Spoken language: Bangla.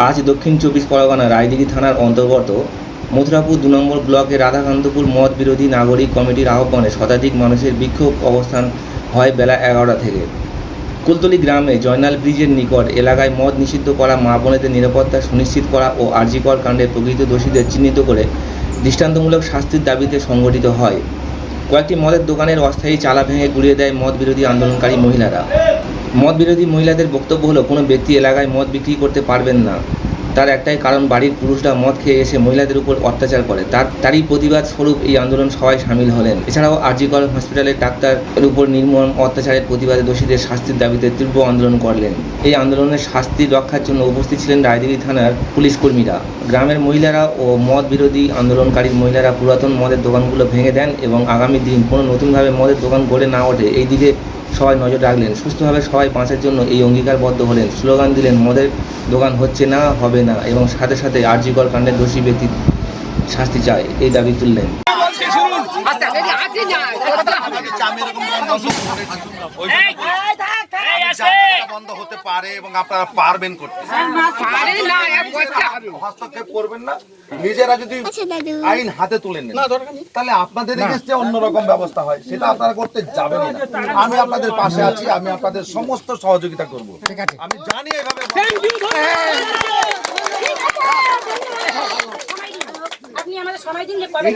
আজ দক্ষিণ চব্বিশ পরগনা রায়দিঘি থানার অন্তর্গত মথুরাপুর ২ নম্বর ব্লকের রাধাকান্তপুর মদ বিরোধী নাগরিক কমিটির আহ্বানে শতাধিক মানুষের বিক্ষোভ অবস্থান হয় বেলা ১১টা থেকে। কুলতলি গ্রামে জয়নাল ব্রিজের নিকট এলাকায় মদ নিষিদ্ধ করা, মা বোনেদের নিরাপত্তা সুনিশ্চিত করা ও আরজিকর কাণ্ডে প্রকৃত দোষীদের চিহ্নিত করে দৃষ্টান্তমূলক শাস্তির দাবিতে সংগঠিত হয়। কয়েকটি মদের দোকানের অস্থায়ী চালা ভেঙে গুঁড়িয়ে দেয় মদ বিরোধী আন্দোলনকারী মহিলারা। মদ বিরোধী মহিলাদের বক্তব্য হলো, কোনো ব্যক্তি এলাকায় মদ বিক্রি করতে পারবেন না। তার একটাই কারণ, বাড়ির পুরুষরা মদ খেয়ে এসে মহিলাদের উপর অত্যাচার করে। তারই প্রতিবাদ স্বরূপ এই আন্দোলন সবাই সামিল হলেন। এছাড়াও আরজিকর হসপিটালের ডাক্তারের উপর নির্মম অত্যাচারের প্রতিবাদে দোষীদের শাস্তির দাবিতে তীব্র আন্দোলন করলেন। এই আন্দোলনের শাস্তি রক্ষার জন্য উপস্থিত ছিলেন রায়দিঘি থানার পুলিশ কর্মীরা। গ্রামের মহিলারা ও মদ বিরোধী আন্দোলনকারী মহিলারা পুরাতন মদের দোকানগুলো ভেঙে দেন এবং আগামী দিন কোনো নতুনভাবে মদের দোকান গড়ে না ওঠে এই দিকে সবাই নজর রাখলেন। সুস্থভাবে সবাই বাঁচার জন্য এই অঙ্গীকারবদ্ধ হলেন। স্লোগান দিলেন, মদের দোকান হচ্ছে না, হবে না, এবং সাথে সাথে আরজিকর কাণ্ডের দোষী ব্যক্তি শাস্তি চায়, এই দাবি তুললেন। বন্ধ হতে পারে এবং আপনারা পারবেন করতে, হস্তক্ষেপ করবেন না। নিজেরা যদি আইন হাতে তুলে নেন তাহলে আপনাদের এগেইনস্টে অন্যরকম ব্যবস্থা হয়, সেটা আপনারা করতে যাবেন না। আমি আপনাদের পাশে আছি, আমি আপনাদের সমস্ত সহযোগিতা করব। আমি জানি এইভাবে আপনি আমাদের সময় দিন যে কবে